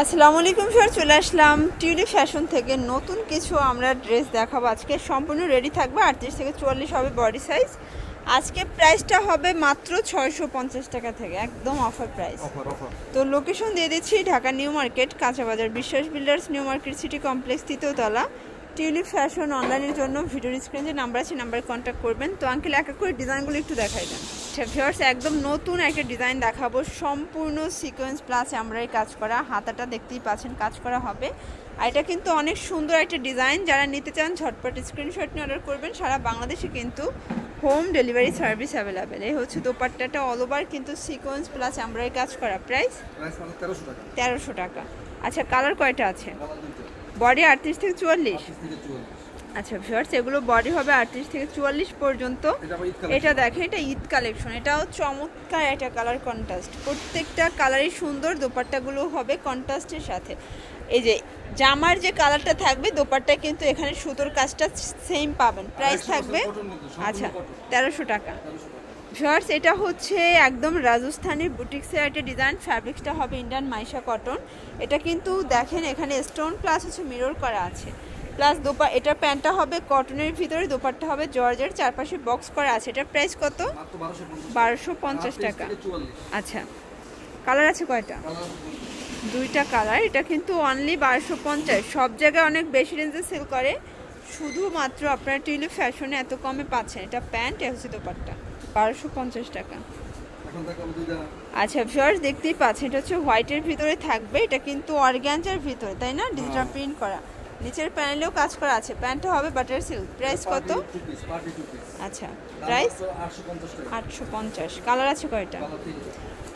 আসসালামু আলাইকুম স্যার, চলে আসলাম টিউলিপ ফ্যাশন থেকে নতুন কিছু আমরা ড্রেস দেখাবো। আজকে সম্পূর্ণ রেডি থাকবে, 38 থেকে 44 হবে বডি সাইজ। আজকে প্রাইসটা হবে মাত্র 650 টাকা থেকে, একদম অফার প্রাইস। তো লোকেশন দিয়ে দিচ্ছি ঢাকা নিউ মার্কেট, কাঁচাবাজার, Biswas builders, New Market city complex, তৃতীয়তলা। টিউলিপ ফ্যাশন অনলাইনের জন্য ভিডিওর স্ক্রিনে যে নাম্বার আছে নাম্বারে কন্ট্যাক্ট করবেন। তো আঙ্কেল এক এক করে ডিজাইনগুলো একটু দেখাই দেন। ভিউয়ার্স, একদম নতুন একটা ডিজাইন দেখাবো, সম্পূর্ণ সিকোয়েন্স প্লাস এমব্রয়ডারি কাজ করা, হাতাটা দেখতেই পাচ্ছেন কাজ করা হবে। আর এটা কিন্তু অনেক সুন্দর একটা ডিজাইন, যারা নিতে চান ঝটপট স্ক্রিনশট নিয়ে অর্ডার করবেন। সারা বাংলাদেশে কিন্তু হোম ডেলিভারি সার্ভিস অ্যাভেলেবেল। এই হচ্ছে দোপাট্টাটা, অল ওভার কিন্তু সিকোয়েন্স প্লাস এমব্রয়ডারি কাজ করা। প্রাইস 1300 টাকা। আচ্ছা, কালার কয়টা আছে? বডি 38 থেকে 44। আচ্ছা ভিউয়ার্স, এগুলো বডি হবে 38 থেকে 44 পর্যন্ত। এটা দেখেন, এটা ঈদ কালেকশন, এটাও চমৎকার একটা কালার কন্ট্রাস্ট, প্রত্যেকটা কালারই সুন্দর। দোপাট্টাগুলো হবে কন্ট্রাস্টের সাথে। এই যে জামার যে কালারটা থাকবে, দোপাট্টা কিন্তু এখানে সুতোর কাজটা সেম পাবেন। প্রাইস থাকবে আচ্ছা 1300 টাকা। ভিউয়ার্স, এটা হচ্ছে একদম রাজস্থানী বুটিক্সের একটা ডিজাইন, ফ্যাব্রিক্সটা হবে ইন্ডিয়ান মাইশা কটন। এটা কিন্তু দেখেন এখানে স্টোন প্লাস হচ্ছে মিরর করা আছে, প্লাস এটা প্যান্টটা হবে কটনের ভিতরে, দোপাট্টা হবে জর্জের, চারপাশে বক্স করা আছে। এটার প্রাইস কত? 1250 টাকা। আচ্ছা, কালার আছে কয়টা? দুইটা কালার। এটা কিন্তু অনলি 1250। সব জায়গায় অনেক বেশি রেঞ্জে সেল করে, শুধুমাত্র আপনার টিউলিপ ফ্যাশনে এত কমে পাচ্ছেন। এটা প্যান্ট, এটা হচ্ছে দোপাট্টা, 1250 টাকা। আচ্ছা ভিউয়ার্স, দেখতেই পাচ্ছেন এটা হচ্ছে হোয়াইটের ভিতরে থাকবে, এটা কিন্তু অর্গানজার ভিতরে, তাই না? ডিজিটাল প্রিন্ট করা, নিচের প্যানেলেও কাজ করা আছে। প্যান্টটা হবে বাটার সিল্ক। প্রাইস কত? আচ্ছা, প্রাইস 850। কালার আছে কয়টা?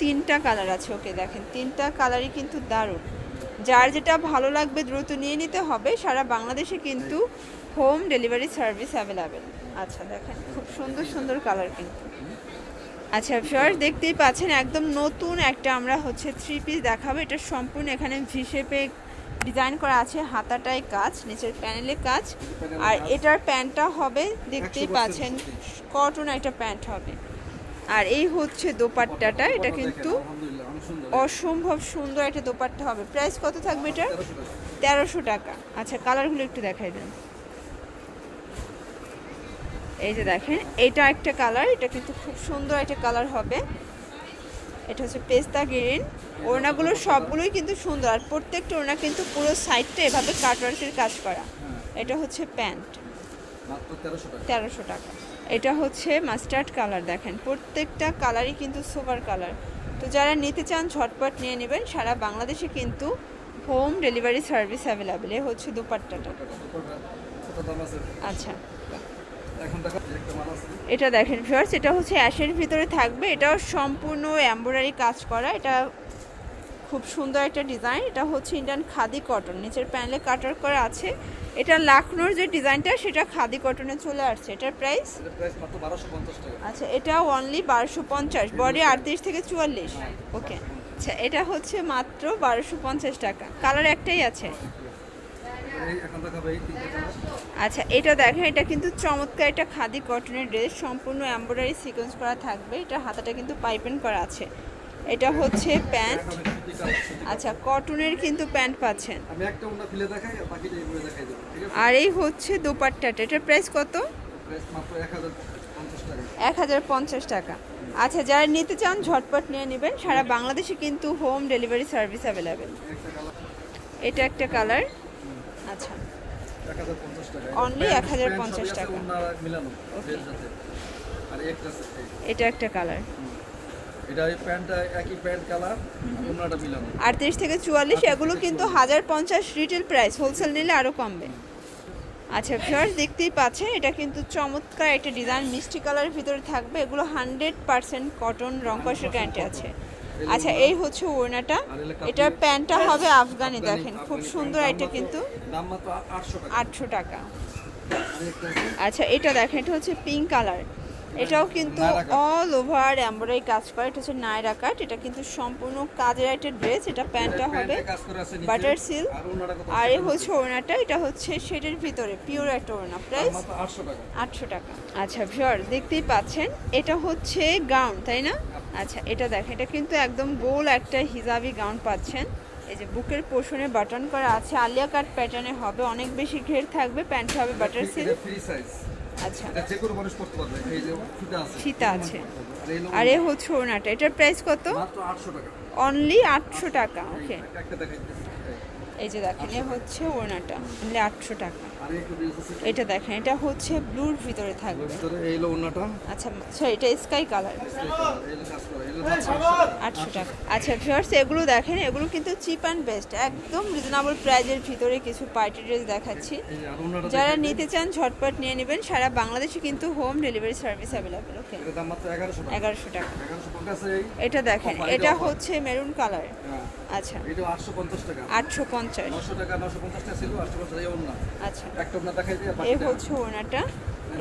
তিনটা কালার আছে। ওকে, দেখেন তিনটা কালারই কিন্তু দারুণ, যার যেটা ভালো লাগবে দ্রুত নিয়ে নিতে হবে। সারা বাংলাদেশে কিন্তু হোম ডেলিভারি সার্ভিস অ্যাভেলেবেল। আচ্ছা দেখেন, খুব সুন্দর সুন্দর কালার কিন্তু। আচ্ছা ভিউয়ার্স, দেখতেই পাচ্ছেন একদম নতুন একটা আমরা হচ্ছে 3 পিস দেখাবো। এটা সম্পূর্ণ এখানে ভি শেপে ডিজাইন করা আছে, হাতাটায় কাজ, নিচের প্যানেলে কাজ। আর এটার প্যান্টটা হবে দেখতেই পাচ্ছেন কটন একটা প্যান্ট হবে। আর এই হচ্ছে দোপাট্টাটা, এটা কিন্তু অসম্ভব সুন্দর একটা দোপাট্টা হবে। প্রাইস কত থাকবে এটা? 1300 টাকা। আচ্ছা, কালারগুলো একটু দেখাই দেন। এই যে দেখেন, এটা একটা কালার, এটা কিন্তু খুব সুন্দর একটা কালার হবে। এটা হচ্ছে পেস্তা গ্রিন। ওড়নাগুলো সবগুলোই কিন্তু সুন্দর, আর প্রত্যেকটা ওড়না কিন্তু পুরো সাইডটা এভাবে কাটওয়ার্কের কাজ করা। এটা হচ্ছে প্যান্ট, 1300 টাকা। এটা হচ্ছে মাস্টার্ড কালার, দেখেন প্রত্যেকটা কালারই কিন্তু সুপার কালার। তো যারা নিতে চান ঝটপট নিয়ে নেবেন, সারা বাংলাদেশে কিন্তু হোম ডেলিভারি সার্ভিস অ্যাভেলেবেল। এ হচ্ছে দুপাট্টাটা। আচ্ছা, এটা দেখেন ভিউয়ার্স, এটা হচ্ছে অ্যাশের ভিতরে থাকবে, এটাও সম্পূর্ণ এমব্রয়ডারি কাজ করা। এটা খুব সুন্দর একটা ডিজাইন, এটা হচ্ছে ইন্ডিয়ান খাদি কটন, নিচের প্যানেলে কাটার করা আছে। এটা লাখনোর যে ডিজাইনটা সেটা খাদি কটনে চলে আসছে। এটার প্রাইস মাত্র 1250 টাকা। আচ্ছা, এটা অনলি 1250, বডি 38 থেকে 44। ওকে, আচ্ছা এটা হচ্ছে মাত্র 1250 টাকা। কালার একটাই আছে। আচ্ছা, এটা দেখেন, এটা কিন্তু চমৎকার একটা খাদি কটনের ড্রেস, সম্পূর্ণ এমব্রয়ডারি সিকোয়েন্স করা থাকবে। এটা হাতাটা কিন্তু পাইপিং করা আছে। এটা হচ্ছে প্যান্ট। আচ্ছা, কটনের কিন্তু প্যান্ট পাচ্ছেন। আমি একটা ওড়না খুলে দেখাই, আর বাকিটা এইভাবে দেখাই দেব, ঠিক আছে? আর এই হচ্ছে দোপাট্টাটা, এটার প্রাইস কত? প্রাইস মাত্র 1050 টাকা। 1050 টাকা। আচ্ছা, যারা নিতে চান ঝটপট নিয়ে নেবেন, সারা বাংলাদেশে কিন্তু হোম ডেলিভারি সার্ভিস অ্যাভেলেবেল। এটা একটা কালার। আচ্ছা, 1050 টাকা। অনলি 1050 টাকা। মিলানো আর একটা এটা একটা কালার, এটা এই প্যান্টটা একই প্যান্ট কালার, ওড়নাটা মিলানো। 38 থেকে 44, এগুলো কিন্তু 1050 রিটেল প্রাইস, হোলসেল নিলে আরও কমবে। আচ্ছা ভিউয়ার্স, দেখতেই পাচ্ছেন এটা কিন্তু চমৎকার একটা ডিজাইন, মিষ্টি কালারের ভিতরে থাকবে। এগুলো 100% কটন, রংকশের গ্যারান্টি আছে। আচ্ছা, এই হচ্ছে ওড়নাটা, এটার প্যান্টটা হবে আফগানি। দেখেন খুব সুন্দর, এটা কিন্তু দাম মাত্র 800 টাকা। 800 টাকা। আচ্ছা, এটা দেখেন, এটা হচ্ছে পিঙ্ক কালার, এটাও কিন্তু অল ওভার এমব্রয়ডারি কাজ করা। এটা হচ্ছে নায়রা কাট, এটা কিন্তু সম্পূর্ণ কাজের একটা ড্রেস। এটা প্যান্টটা হবে বাটার সিল্ক, আর এই হচ্ছে ওড়নাটা, এটা হচ্ছে শেডের ভিতরে পিওর একটা ওড়না। প্রাইস 800 টাকা। আচ্ছা ভিউয়ার্স, দেখতেই পাচ্ছেন এটা হচ্ছে গাউন, তাই না? আচ্ছা, এটা দেখেন, এটা কিন্তু একদম গোল একটা হিজাবি গাউন পাচ্ছেন। এই যে বুকের পোর্শনে বাটন করা আছে, আলিয়া কাট প্যাটার্নে হবে, অনেক বেশি ঘের থাকবে, প্যান্ট হবে বাটার সিল্ক। Free size. আচ্ছা, এটা যে কোনো মানুষ পড়তে পারবে। এই যে ফিতা আছে, ফিতা আছে। আর এ হচ্ছে ওড়নাটা, এটার প্রাইস কত? মাত্র 800 টাকা। অনলি 800 টাকা। ওকে, একটা দেখাইতেছি। এই যে দেখেন এ হচ্ছে ওড়নাটা, অনলি 800 টাকা। আর একটু দিয়েছে এটা দেখেন, এটা হচ্ছে ব্লুর ভিতরে থাকবে। ভিতরে এই হলো ওন্নাটা। আচ্ছা আচ্ছা, এটা স্কাই কালার, এই হলো কাজ করা, এই হলো 800 টাকা। আচ্ছা ভিউয়ার্স, এগুলো দেখেন, এগুলো কিন্তু চিপ অ্যান্ড বেস্ট, একদম রিজনেবল প্রাইজের ভিতরে কিছু পার্টি ড্রেস দেখাচ্ছি। এই আর ওন্নাটা যারা নিতে চান ঝটপট নিয়ে নেবেন, সারা বাংলাদেশে কিন্তু হোম ডেলিভারি সার্ভিস অ্যাভেলেবেল। ওকে, এর দাম মাত্র 1100 টাকা। 1100 টাকা। 1100 টাকা আছে। এই এটা দেখেন, এটা হচ্ছে মেরুন কালার। হ্যাঁ, আচ্ছা, এটা 850 টাকা। 850। 900 টাকা, 950 টাকা ছিল, 850 টাকা এই ওন্না। আচ্ছা, একটা ওন্না দেখাই দিই। এই হচ্ছে ওড়নাটা,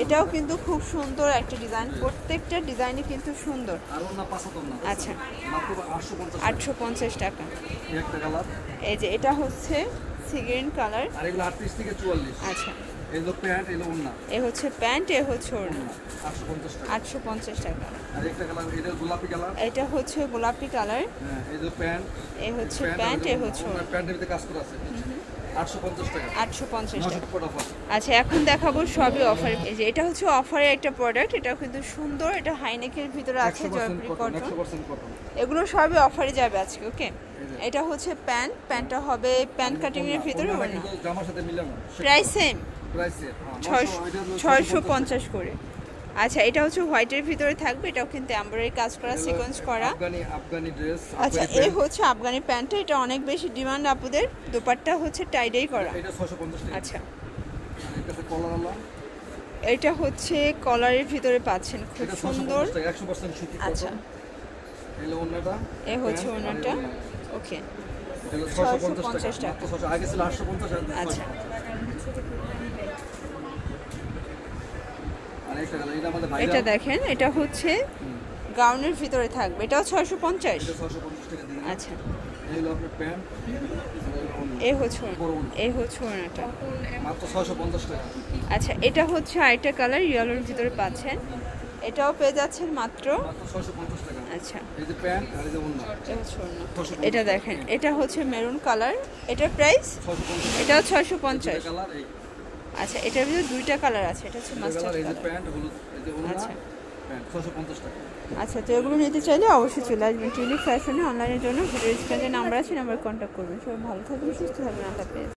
এটাও কিন্তু খুব সুন্দর একটা ডিজাইন, প্রত্যেকটা ডিজাইনই কিন্তু সুন্দর। আর ওন্না 500 ওন্না। আচ্ছা, মাত্র 850 টাকা। 850 টাকা। এই একটা কালার। এই যে এটা হচ্ছে সি গ্রিন কালার। আর এগুলো 38 থেকে 44। আচ্ছা, এই হলো প্যান্ট, এই হলো ওন্না। এ হচ্ছে প্যান্ট, এ হচ্ছে ওড়না, 850 টাকা। 850 টাকা। আর একটা কালার, এটা গোলাপি কালার। এটা হচ্ছে গোলাপি কালার, হ্যাঁ, এই যে প্যান্ট, এ হচ্ছে প্যান্ট, এ হচ্ছে ওড়না, প্যান্টের ভিতরে কাজ করা আছে। 850 টাকা। 850 টাকা। 900 টাকা অফার। আচ্ছা, এখন দেখাবো সবই অফার। এই যে এটা হচ্ছে অফারের একটা প্রোডাক্ট, এটাও কিন্তু সুন্দর, এটা হাইনেকের ভিতরে আছে, 100% জয়পুরি কটন, কটন। 100% কটন। এগুলো সবই অফারে যাবে আজকে। ওকে, এটা হচ্ছে প্যান্ট, প্যান্টটা হবে প্যান্ট কাটিং এর ভিতরে ওন্নাটা ওড়না। কিন্তু জামার সাথে মিলে না। Price same, price same. 650 করে। আচ্ছা, এটা হচ্ছে হোয়াইটের ভিতরে থাকবে, এটাও কিন্তু এমব্রয়ডারি কাজ করা, সিকোয়েন্স করা। আফগানি ড্রেস। আচ্ছা, এই হচ্ছে আফগানি প্যান্টটা, এটা অনেক বেশি ডিমান্ড আপুদের। দোপাট্টা হচ্ছে টাইডাই করা। এটা 650 টাকা। আচ্র, এটাতে কলার আলা। এটা হচ্ছে কলারের ভিতরে পাচ্ছেন, খুব এটা সুন্দর। 650 টাকা, 100% সুতি কটন। আচ্ছা, এই ওন্নাটা। এ হচ্ছে ওড়নাটা। ওকে, এটা হলো 650 টাকা। টাকা। মাত্র 600, আগে ছিল 850 টাকা। আচ্ছা, আর একটা কালার, এটা আমাদের ভাইরাল। এটা দেখেন, এটা হচ্ছে গাউনের ভিতরে থাকবে, এটাও 650। এটা 650 টাকা দিন। আচ্ছা, এই হলো আপনার প্যান্ট। এ হচ্ছে বড় ওন্না। এই হচ্ছে ওড়নাটা। মাত্র 650 টাকা। আচ্ছা, এটা হচ্ছে আরেকটা কালার, ইয়েলোর ভিতরে পাচ্ছেন, এটাও পেয়ে যাচ্ছেন মাত্র। মাত্র 650 টাকা। আচ্ছা, এই যে প্যান্ট আর এই যে ওন্না। এটা হচ্ছে ওড়না। 650 এটা দেখেন, এটা হচ্ছে মেরুন কালার, এটার প্রাইস 650 টাকা। এটাও 650। কালার এই। আচ্ছা, এটার ভিতরে দুইটা কালার আছে, এটা হচ্ছে মাস্টার্ড কালার, এই যে কালার। প্যান্ট হলুদ, এই যে ওন্না। আচ্ছা। প্যান্ট 650 টাকা। আচ্ছা, তো এগুলো নিতে চাইলে অবশ্যই চলে আসবেন টিউলিপ ফ্যাশনে। অনলাইনের জন্য ভিডিও স্ক্রিনে নাম্বার আছে, নাম্বার কন্ট্যাক্ট করবেন। সবাই ভালো থাকবেন, সুস্থ থাকবেন, আল্লাহ হাফেজ।